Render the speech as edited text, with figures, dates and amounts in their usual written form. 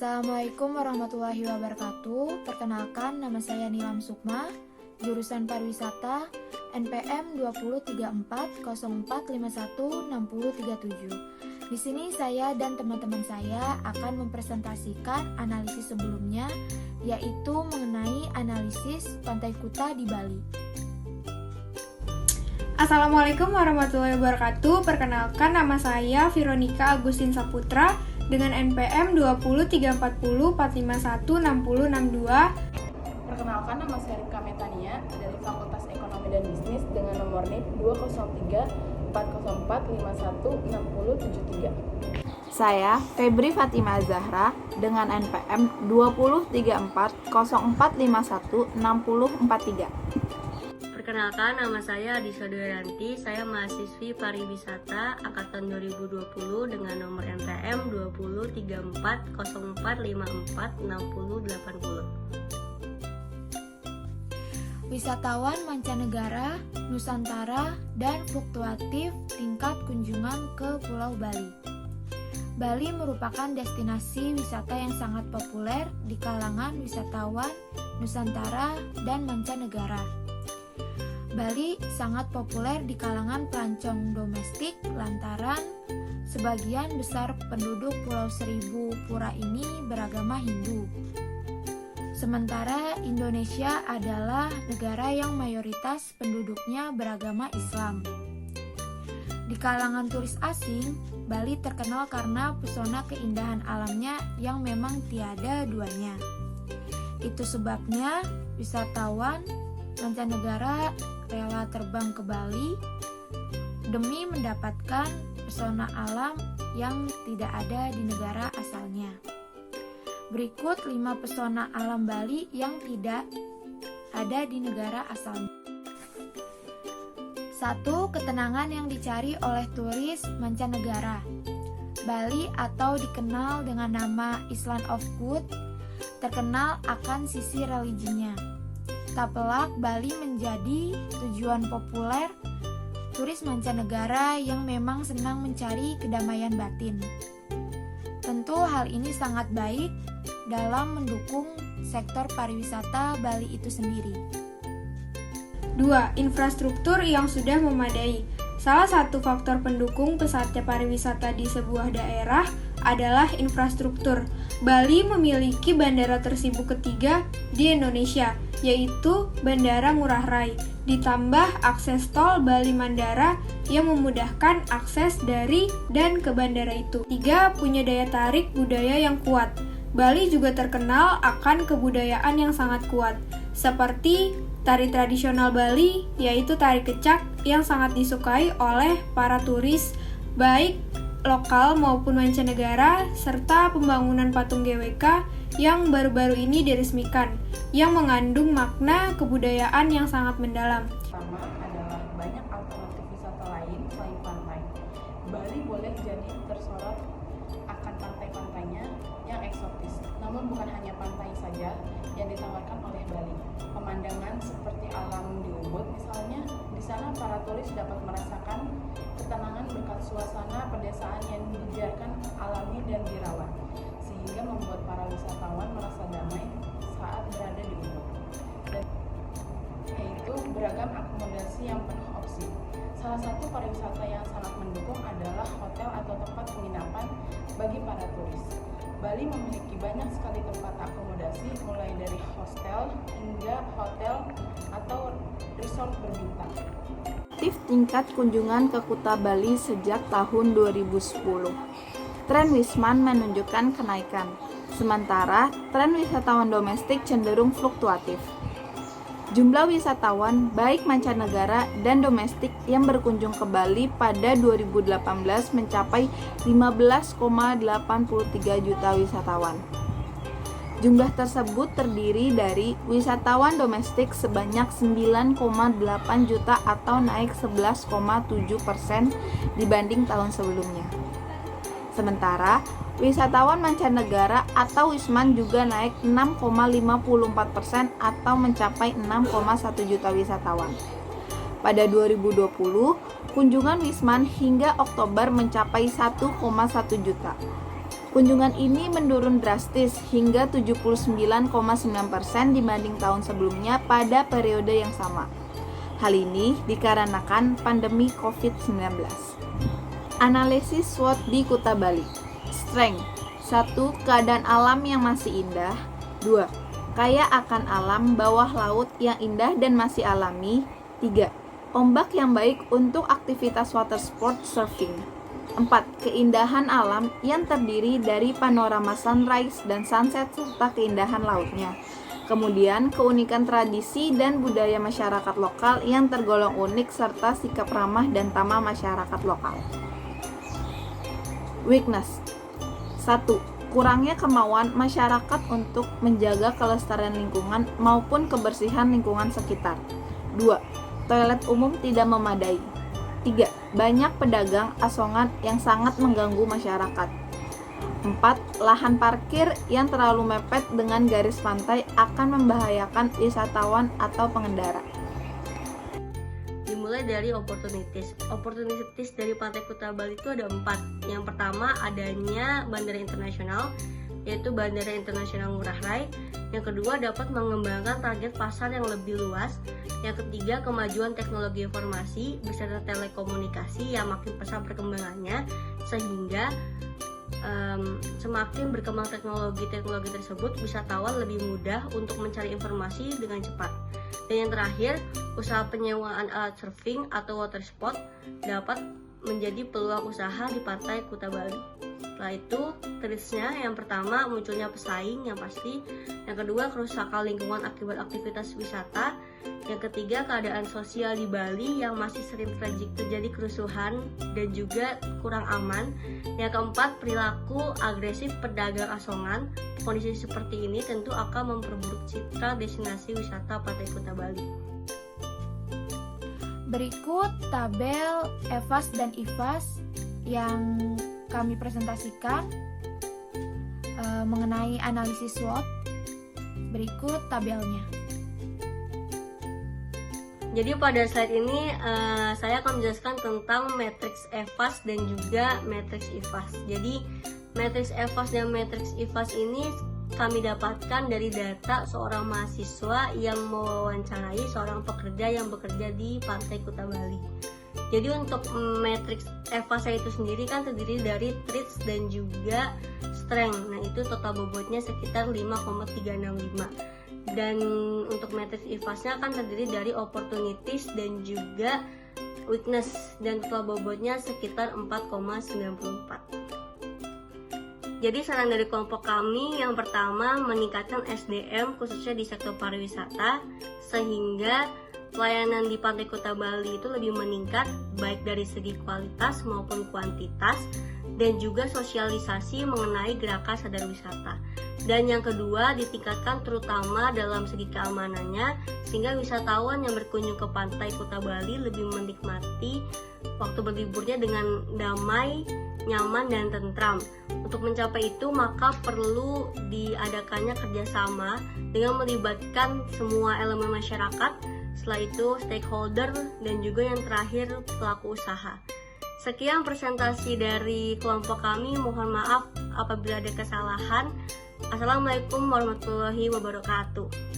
Assalamualaikum warahmatullahi wabarakatuh. Perkenalkan, nama saya Nilam Sukma, jurusan pariwisata, NPM 203404516037. Di sini saya dan teman-teman saya akan mempresentasikan analisis sebelumnya, yaitu mengenai analisis Pantai Kuta di Bali. Assalamualaikum warahmatullahi wabarakatuh. Perkenalkan, nama saya Veronica Agustin Saputra dengan NPM 203404516062. Perkenalkan, nama saya Rika Metania dari Fakultas Ekonomi dan Bisnis dengan nomor NIP 20340451673. Saya Febri Fatima Zahra dengan NPM 203404516043. Perkenalkan, nama saya Adisa Duyanti, saya mahasiswi pariwisata angkatan 2020 dengan nomor NPM 203404546080. Wisatawan mancanegara, Nusantara, dan fluktuatif tingkat kunjungan ke Pulau Bali. Bali merupakan destinasi wisata yang sangat populer di kalangan wisatawan Nusantara dan mancanegara. Bali sangat populer di kalangan pelancong domestik lantaran sebagian besar penduduk Pulau Seribu Pura ini beragama Hindu. Sementara Indonesia adalah negara yang mayoritas penduduknya beragama Islam. Di kalangan turis asing, Bali terkenal karena pesona keindahan alamnya yang memang tiada duanya. Itu sebabnya wisatawan mancanegara rela terbang ke Bali demi mendapatkan pesona alam yang tidak ada di negara asalnya. Berikut 5 pesona alam Bali yang tidak ada di negara asalnya. 1. Ketenangan yang dicari oleh turis mancanegara. Bali atau dikenal dengan nama Island of Good terkenal akan sisi religinya. Tak pelak, Bali menjadi tujuan populer turis mancanegara yang memang senang mencari kedamaian batin. Tentu hal ini sangat baik dalam mendukung sektor pariwisata Bali itu sendiri. 2. Infrastruktur yang sudah memadai. Salah satu faktor pendukung pesatnya pariwisata di sebuah daerah adalah infrastruktur. Bali memiliki bandara tersibuk ketiga di Indonesia, yaitu Bandara Ngurah Rai, ditambah akses tol Bali Mandara yang memudahkan akses dari dan ke bandara itu. 3. Punya daya tarik budaya yang kuat. Bali juga terkenal akan kebudayaan yang sangat kuat, seperti tari tradisional Bali, yaitu tari kecak yang sangat disukai oleh para turis, baik lokal maupun mancanegara, serta pembangunan patung GWK yang baru-baru ini diresmikan, yang mengandung makna kebudayaan yang sangat mendalam. Pertama adalah banyak alternatif wisata lain selain pantai. Bali boleh jadi tersorot akan pantai-pantainya yang eksotis. Namun bukan hanya pantai saja yang ditawarkan oleh Bali. Pemandangan seperti alam di Ubud misalnya, di sana para turis dapat merasakan ketenangan berkat suasana pedesaan yang dibiarkan alami dan dirawat, sehingga membuat para wisatawan merasa damai saat berada di Ubud. Dan yaitu beragam akomodasi yang penuh opsi. Salah satu pariwisata yang sangat mendukung adalah hotel atau tempat penginapan bagi para turis. Bali memiliki banyak sekali tempat akomodasi, mulai dari hostel hingga hotel atau resort berbintang. Tingkat kunjungan ke Kuta Bali sejak tahun 2010. Tren Wisman menunjukkan kenaikan, sementara tren wisatawan domestik cenderung fluktuatif. Jumlah wisatawan baik mancanegara dan domestik yang berkunjung ke Bali pada 2018 mencapai 15,83 juta wisatawan. Jumlah tersebut terdiri dari wisatawan domestik sebanyak 9,8 juta atau naik 11,7% dibanding tahun sebelumnya. Sementara, wisatawan mancanegara atau Wisman juga naik 6,54% atau mencapai 6,1 juta wisatawan. Pada 2020, kunjungan Wisman hingga Oktober mencapai 1,1 juta. Kunjungan ini menurun drastis hingga 79,9% dibanding tahun sebelumnya pada periode yang sama. Hal ini dikarenakan pandemi COVID-19. Analisis SWOT di Kuta Bali. Strength. 1. Keadaan alam yang masih indah. 2. Kaya akan alam bawah laut yang indah dan masih alami. 3. Ombak yang baik untuk aktivitas water sport surfing. 4. Keindahan alam yang terdiri dari panorama sunrise dan sunset serta keindahan lautnya. Kemudian, keunikan tradisi dan budaya masyarakat lokal yang tergolong unik serta sikap ramah dan tamah masyarakat lokal. Weakness. 1. Kurangnya kemauan masyarakat untuk menjaga kelestarian lingkungan maupun kebersihan lingkungan sekitar. 2. Toilet umum tidak memadai. 3. Banyak pedagang asongan yang sangat mengganggu masyarakat. 4. Lahan parkir yang terlalu mepet dengan garis pantai akan membahayakan wisatawan atau pengendara. Dimulai dari opportunities. Opportunities dari Pantai Kuta Bali itu ada 4. Yang pertama adanya bandara internasional, yaitu Bandara Internasional Ngurah Rai. Yang kedua dapat mengembangkan target pasar yang lebih luas. Yang ketiga kemajuan teknologi informasi beserta telekomunikasi yang makin pesat perkembangannya, sehingga semakin berkembang teknologi tersebut, wisatawan lebih mudah untuk mencari informasi dengan cepat. Dan yang terakhir, usaha penyewaan alat surfing atau water sport dapat menjadi peluang usaha di Pantai Kuta Bali. Setelah itu, threats-nya yang pertama munculnya pesaing yang pasti, yang kedua kerusakan lingkungan akibat aktivitas wisata, yang ketiga keadaan sosial di Bali yang masih sering terjadi kerusuhan dan juga kurang aman, yang keempat perilaku agresif pedagang asongan. Kondisi seperti ini tentu akan memperburuk citra destinasi wisata Pantai Kuta Bali. Berikut tabel EVAS dan IVAS yang kami presentasikan mengenai analisis SWOT. Berikut tabelnya. Jadi pada slide ini saya akan menjelaskan tentang matriks EVAS dan juga matriks IVAS. Jadi matriks EVAS dan matriks IVAS ini kami dapatkan dari data seorang mahasiswa yang mewawancarai seorang pekerja yang bekerja di Pantai Kuta Bali. Jadi untuk matriks EVAS itu sendiri kan terdiri dari threats dan juga strength. Nah itu total bobotnya sekitar 5,365. Dan untuk matriks IVAS-nya kan terdiri dari opportunities dan juga weakness, dan total bobotnya sekitar 4,94. Jadi saran dari kelompok kami yang pertama meningkatkan SDM khususnya di sektor pariwisata sehingga pelayanan di Pantai Kuta Bali itu lebih meningkat baik dari segi kualitas maupun kuantitas, dan juga sosialisasi mengenai gerakan sadar wisata. Dan yang kedua ditingkatkan terutama dalam segi keamanannya sehingga wisatawan yang berkunjung ke Pantai Kuta Bali lebih menikmati waktu berliburnya dengan damai, nyaman, dan tentram. Untuk mencapai itu maka perlu diadakannya kerjasama dengan melibatkan semua elemen masyarakat, setelah itu stakeholder, dan juga yang terakhir pelaku usaha. Sekian presentasi dari kelompok kami, mohon maaf apabila ada kesalahan. Assalamualaikum warahmatullahi wabarakatuh.